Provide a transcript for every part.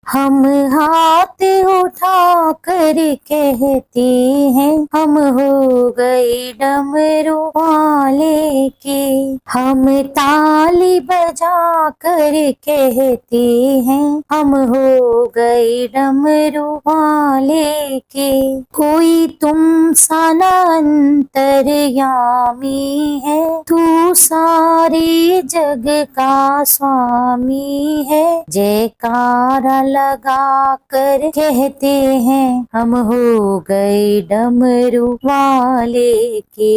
हम हाथ उठा कर कहते हैं हम हो गए डमरू वाले के। हम ताली बजा कर कहते हैं हम हो गए डमरू वाले के। कोई तुम सा ना अंतर्यामी है, तू सारे जग का स्वामी है। जयकारा लगा कर कहते हैं हम हो गए डमरू वाले के।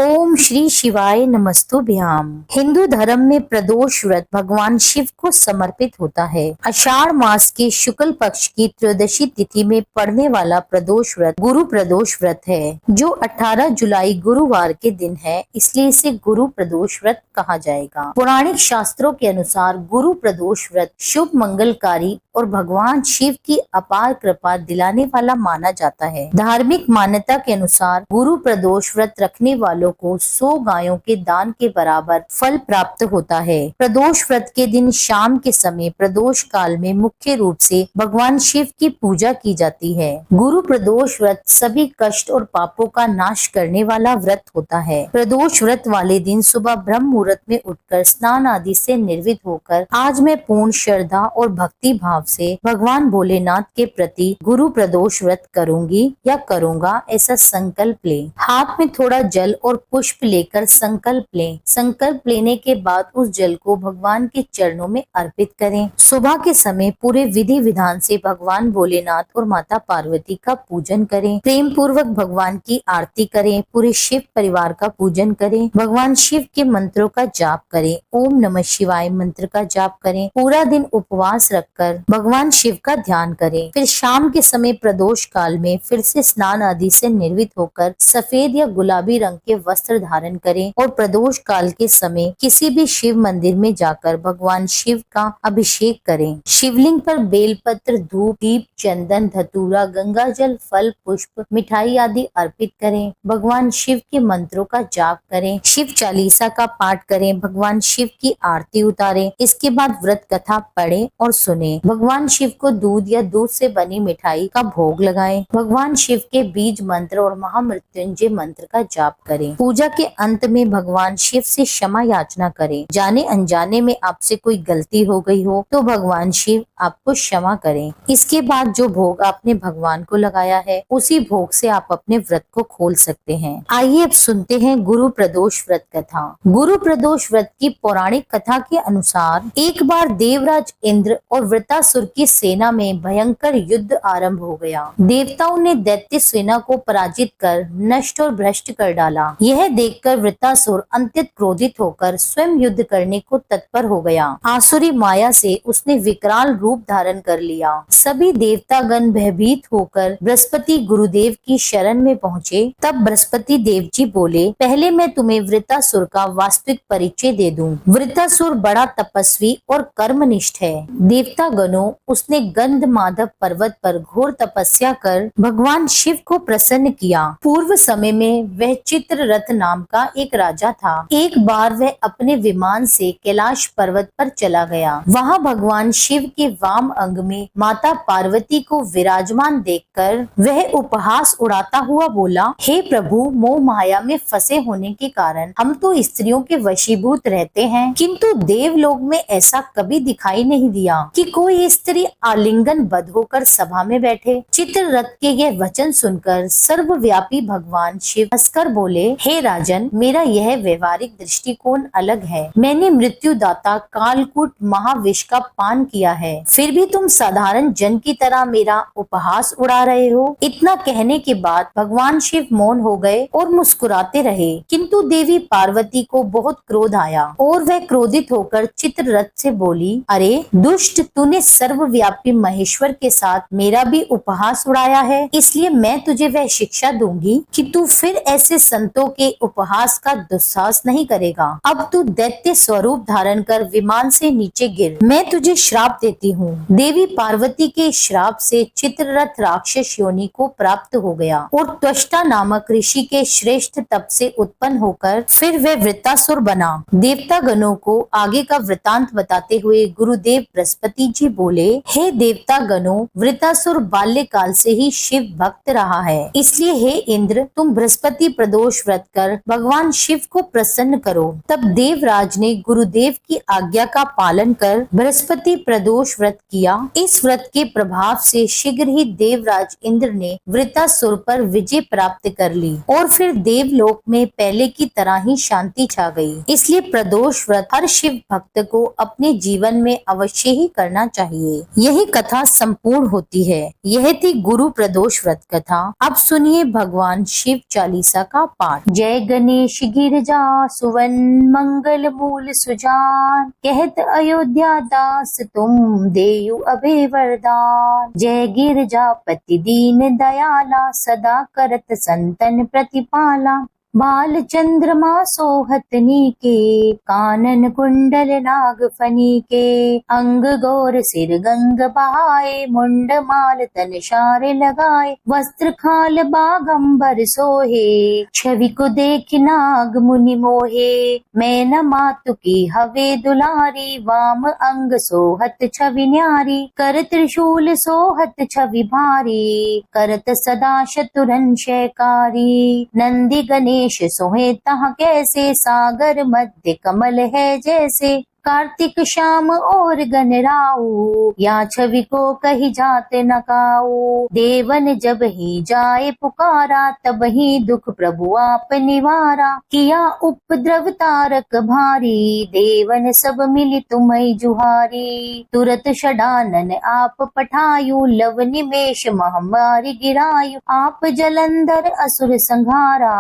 ओम श्री शिवाय नमस्तुभ्याम। हिंदू धर्म में प्रदोष व्रत भगवान शिव को समर्पित होता है। आषाढ़ मास के शुक्ल पक्ष की त्रयोदशी तिथि में पड़ने वाला प्रदोष व्रत गुरु प्रदोष व्रत है, जो 18 जुलाई गुरुवार के दिन है, इसलिए इसे गुरु प्रदोष व्रत कहा जाएगा। पौराणिक शास्त्रों के अनुसार गुरु प्रदोष व्रत शुभ, मंगलकारी और भगवान शिव की अपार कृपा दिलाने वाला माना जाता है। धार्मिक मान्यता के अनुसार गुरु प्रदोष व्रत रखने वालों को 100 गायों के दान के बराबर फल प्राप्त होता है। प्रदोष व्रत के दिन शाम के समय प्रदोष काल में मुख्य रूप से भगवान शिव की पूजा की जाती है। गुरु प्रदोष व्रत सभी कष्ट और पापों का नाश करने वाला व्रत होता है। प्रदोष व्रत वाले दिन सुबह ब्रह्म मुहूर्त में उठकर स्नान आदि से निर्वित होकर आज मैं पूर्ण श्रद्धा और भक्ति भाव से भगवान भोलेनाथ के प्रति गुरु प्रदोष व्रत करूंगी या करूंगा ऐसा संकल्प ले। हाथ में थोड़ा जल और पुष्प लेकर संकल्प लें। संकल्प लेने के बाद उस जल को भगवान के चरणों में अर्पित करें। सुबह के समय पूरे विधि विधान से भगवान भोलेनाथ और माता पार्वती का पूजन करें। प्रेम पूर्वक भगवान की आरती करें। पूरे शिव परिवार का पूजन करें। भगवान शिव के मंत्रों का जाप करें। ओम नमः शिवाय मंत्र का जाप करें। पूरा दिन उपवास रखकर भगवान शिव का ध्यान करें। फिर शाम के समय प्रदोष काल में फिर से स्नान आदि से निर्वित होकर सफेद या गुलाबी रंग के वस्त्र धारण करें और प्रदोष काल के समय किसी भी शिव मंदिर में जाकर भगवान शिव का अभिषेक करें। शिवलिंग पर बेलपत्र, धूप, दीप, चंदन, धतूरा, गंगा जल, फल, पुष्प, मिठाई आदि अर्पित करें। भगवान शिव के मंत्रों का जाप करें। शिव चालीसा का पाठ करें। भगवान शिव की आरती उतारें। इसके बाद व्रत कथा पढ़ें और सुने। भगवान शिव को दूध या दूध से बनी मिठाई का भोग लगाएं। भगवान शिव के बीज मंत्र और महामृत्युंजय मंत्र का जाप करें। पूजा के अंत में भगवान शिव से क्षमा याचना करें। जाने अनजाने में आपसे कोई गलती हो गई हो तो भगवान शिव आपको क्षमा करें। इसके बाद जो भोग आपने भगवान को लगाया है उसी भोग से आप अपने व्रत को खोल सकते हैं। आइए अब सुनते हैं गुरु प्रदोष व्रत कथा। गुरु प्रदोष व्रत की पौराणिक कथा के अनुसार एक बार देवराज इंद्र और वृतासुर की सेना में भयंकर युद्ध आरंभ हो गया। देवताओं ने दैत्य सेना को पराजित कर नष्ट और भ्रष्ट कर डाला। यह देखकर वृतासुर अत्यंत क्रोधित होकर स्वयं युद्ध करने को तत्पर हो गया। आसुरी माया से उसने विकराल रूप धारण कर लिया। सभी देवतागण भयभीत होकर बृहस्पति गुरुदेव की शरण में पहुँचे। तब बृहस्पति देव जी बोले, पहले मैं तुम्हें वृतासुर का वास्तविक परिचय दे दूं। वृतासुर बड़ा तपस्वी और कर्मनिष्ठ है। देवता गणों उसने गंध माधव पर्वत पर घोर तपस्या कर भगवान शिव को प्रसन्न किया। पूर्व समय में वह चित्ररथ नाम का एक राजा था। एक बार वह अपने विमान से कैलाश पर्वत पर चला गया। वहां भगवान शिव के वाम अंग में माता पार्वती को विराजमान देखकर वह उपहास उड़ाता हुआ बोला, हे प्रभु, मोह माया में फंसे होने के कारण हम तो स्त्रियों के वशीभूत रहते हैं, किंतु देवलोक में ऐसा कभी दिखाई नहीं दिया कि कोई स्त्री आलिंगन बद्ध होकर सभा में बैठे। चित्ररथ के यह वचन सुनकर सर्वव्यापी भगवान शिव हंसकर बोले, हे राजन, मेरा यह व्यवहारिक दृष्टिकोण अलग है। मैंने मृत्युदाता कालकूट महाविष का पान किया है, फिर भी तुम साधारण जन की तरह मेरा उपहास उड़ा रहे हो। इतना कहने के बाद भगवान शिव मौन हो गए और मुस्कुराते रहे, किंतु देवी पार्वती को बहुत क्रोध आया और वह क्रोधित होकर चित्ररथ से बोली, अरे दुष्ट, तूने सर्वव्यापी महेश्वर के साथ मेरा भी उपहास उड़ाया है, इसलिए मैं तुझे वह शिक्षा दूंगी कि तू फिर ऐसे संतों के उपहास का दुस्साहस नहीं करेगा। अब तू दैत्य स्वरूप धारण कर विमान से नीचे गिर, मैं तुझे श्राप देती हूँ। देवी पार्वती के श्राप से चित्ररथ राक्षस योनि को प्राप्त हो गया और त्वष्टा नामक ऋषि के श्रेष्ठ तप से उत्पन्न होकर फिर वह वृत्तासुर बना। देवता गणों को आगे का वृतांत बताते हुए गुरुदेव बृहस्पति जी बोले, हे देवता गणों, वृत्तासुर बाल्यकाल से ही शिव भक्त रहा है, इसलिए हे इंद्र, तुम बृहस्पति प्रदोष व्रत कर भगवान शिव को प्रसन्न करो। तब देवराज ने गुरुदेव की आज्ञा का पालन कर बृहस्पति प्रदोष व्रत किया। इस व्रत के प्रभाव से शीघ्र ही देवराज इंद्र ने वृत्तासुर पर विजय प्राप्त कर ली और फिर देवलोक में पहले की तरह ही शांति छा गई। इसलिए प्रदोष व्रत हर शिव भक्त को अपने जीवन में अवश्य ही करना चाहिए। यही कथा संपूर्ण होती है। यह थी गुरु प्रदोष व्रत कथा। अब सुनिए भगवान शिव चालीसा का पाठ। जय गणेश गिरजा सुवन मंगल मूल सुजान, कहत अयोध्या दास तुम देयु अभय वरदान। जय गिरजापति दीन दयाला, सदा करत संतन प्रतिपाला। बाल चंद्रमा सोहतनी के, कानन कुंडल नाग फनी के। अंग गौर सिर गंग बहाए, मुंड माल तन शारे लगाए। वस्त्र खाल बागंबर सोहे, छवि को देख नाग मुनि मोहे। मैं न मातु की हवे दुलारी, वाम अंग सोहत छवि न्यारी। कर त्रिशूल सोहत छवि भारी, करत सदा शतुरन शयकारी। नंदी गणेश सोहे तहाँ कैसे, सागर मध्य कमल है जैसे। कार्तिक श्याम और गणराऊ, या छवि को कही जाते न काऊ। देवन जब ही जाए पुकारा, तब ही दुख प्रभु आप निवारा। किया उपद्रव तारक भारी, देवन सब मिली तुम्हें जुहारी। तुरत षडानन आप पठायु, लव निमेष महामारी गिरायु। आप जलंधर असुर संहारा,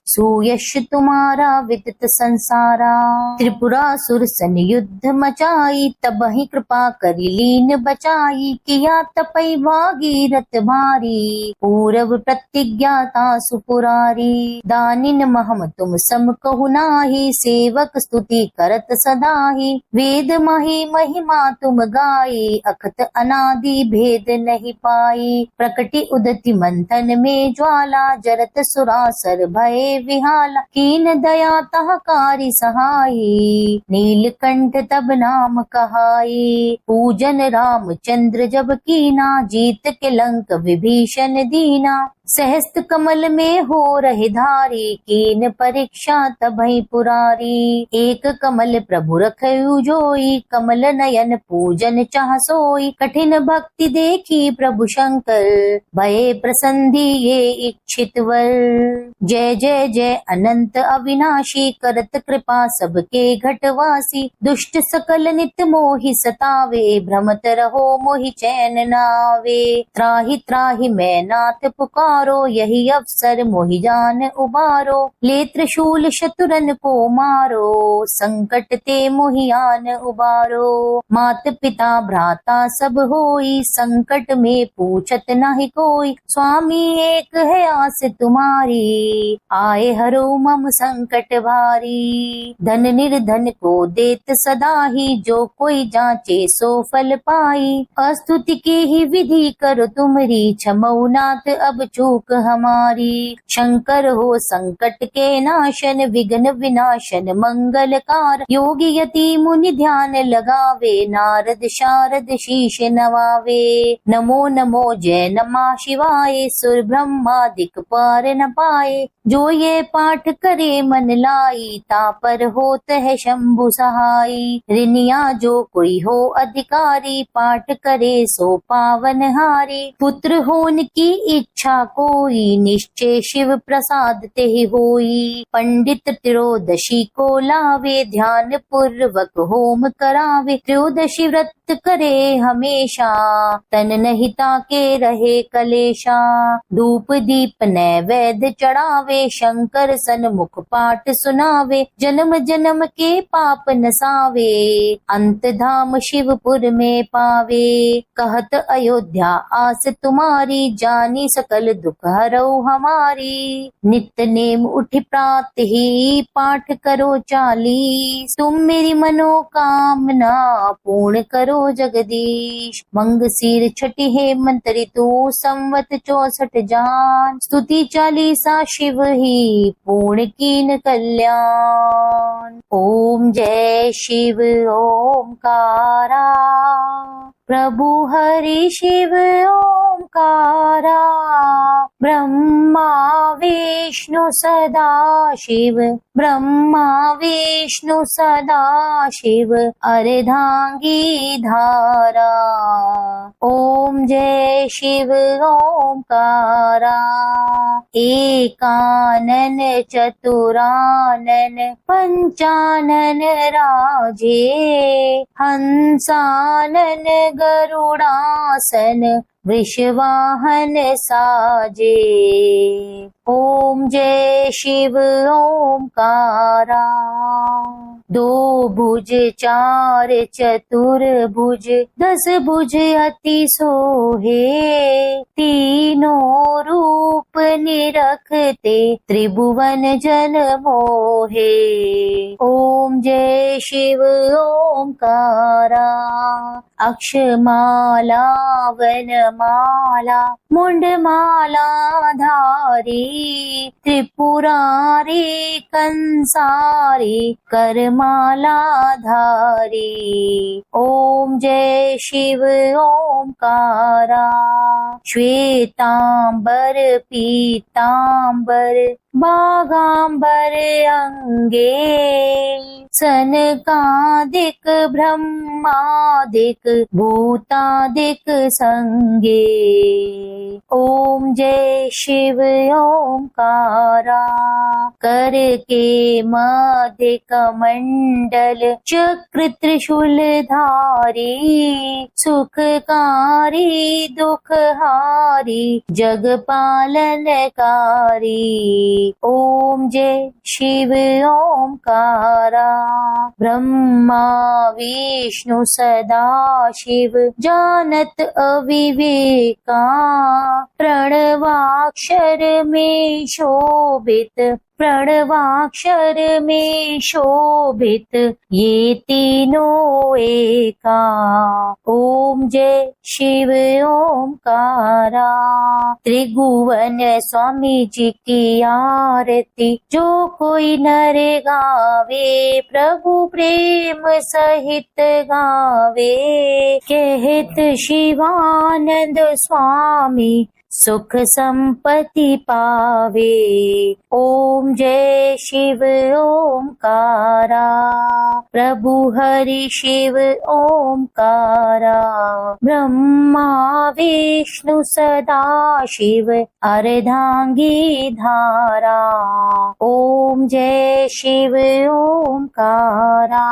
सुयश तुम्हारा विदित संसारा। त्रिपुरासुर सन युद्ध मचाई, तब ही कृपा करी लीन बचाई। किया तपई भागीरथ भारी, पूरव प्रतिज्ञाता सुपुरारी। दानिन महम तुम सम कहु नाही, सेवक स्तुति करत सदाही। वेद मही महिमा तुम गाई, अखत अनादि भेद नहीं पाई। प्रकटि उदति मंथन में ज्वाला, जरत सुरासर भय विहाला। कीन दया तहकारी सहाई, नीलकंठ तब नाम कहाई। पूजन रामचंद्र जब कीना, जीत के लंक विभीषण दीना। सहस्त्र कमल में हो रहे धारी, कीन परीक्षा तबहि पुरारी। एक कमल प्रभु रखयु जोई, कमल नयन पूजन चाह सोई। कठिन भक्ति देखी प्रभु शंकर, भये प्रसन्धि ये इच्छित वर। जय जय जय अनंत अविनाशी, करत कृपा सबके घटवासी। दुष्ट सकल नित मोहि सतावे, भ्रमत रहो मोहि चैन नावे। त्राहि त्राहि मैं नाथ पुकार, यही अवसर मोहि जान उबारो। ले त्रिशूल शतुरन को मारो, संकट ते मोहियान उबारो। मात पिता भ्राता सब होई, संकट में पूछत नहीं कोई। स्वामी एक है आस तुम्हारी, आए हरो मम संकट भारी। धन निर्धन को देत सदा ही, जो कोई जांचे सो फल पाई। अस्तुति के ही विधि करो तुमरी, क्षमौ नाथ अब चूक हमारी। शंकर हो संकट के नाशन, विघ्न विनाशन मंगलकार। योगी यति मुनि ध्यान लगावे, नारद शारद शीश नवावे। नमो नमो जय नमः शिवाय, सुर ब्रह्मादिक पार न पाए। जो ये पाठ करे मन लाई, तापर होत है शंभु सहाई। ऋनिया जो कोई हो अधिकारी, पाठ करे सो पावन हारी। पुत्र होन की इच्छा कोई, निश्चय शिव प्रसाद ते होई। पंडित त्रयोदशी को लावे, ध्यान पूर्वक होम करावे। त्रयोदशी व्रत करे हमेशा, तन नहीं ताके रहे कलेशा। धूप दीप नैवेद्य चढ़ावे, शंकर सन्मुख पाठ सुनावे। जन्म जन्म के पाप नसावे, अंत धाम शिवपुर में पावे। कहत अयोध्या आस तुम्हारी, जानी सकल दुख हरो हमारी। नित्य नेम उठ प्रात ही पाठ करो 40, तुम मेरी मनोकामना पूर्ण करो जगदीश। मंगशीर छठी हेमंत ऋतु संवत 64 जान, स्तुति 40 शिव ही पूर्ण कीन कल्याण। ओम जय शिव ओमकारा, प्रभु हरि शिव ओमकारा। ब्रह्मा विष्णु सदा शिव, ब्रह्मा विष्णु सदा शिव, अर्धांगी धारा। ओम जय शिव ओमकारा, एकानन चतुरानन पंचानन राजे, हंसानन गरुड़ासन वृषवाहन साजे। ओम जय शिव ओमकारा, दो भुज चार चतुर्भुज 10 भुज अति सोहे, तीनों रूप निरखते त्रिभुवन जन मोहे। ओम जय शिव ओमकारा, अक्षमाला वनमाला मुंडमाला धारी, त्रिपुरारी कंसारी करमाला धारी। ओम जय शिव ओमकारा, श्वेतांबर पीतांबर बागांबर अंगे, सनकादिक ब्रह्मादिक भूतादिक संगे। ओम जय शिव ओमकारा, कर के मध्य कमंडल चक्र त्रिशूल धारी, सुखकारी दुखहारी जग पालनकारी। ओम जय शिव ओमकारा, ब्रह्मा विष्णु सदा शिव जानत अविवेका, प्रणवाक्षर में शोभित प्रणवाक्षर में शोभित ये तीनों एका। ओम जय शिव ओमकारा, त्रिभुवन स्वामी जी की आरती जो कोई नर गावे, प्रभु प्रेम सहित गावे, कहत शिवानंद स्वामी सुख संपत्ति पावे। ओम जय शिव ओमकारा, प्रभु हरि शिव ओमकारा, ब्रह्मा विष्णु सदा शिव अर्धांगी धारा। ओम जय शिव ओमकारा।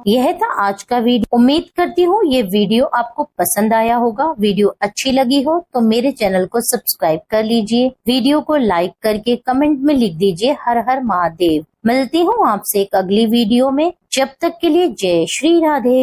यह था आज का वीडियो। उम्मीद करती हूँ ये वीडियो आपको पसंद आया होगा। वीडियो अच्छी लगी हो तो मेरे चैनल को सब्सक्राइब कर लीजिए, वीडियो को लाइक करके कमेंट में लिख दीजिए हर हर महादेव। मिलती हूँ आपसे एक अगली वीडियो में, जब तक के लिए जय श्री राधे।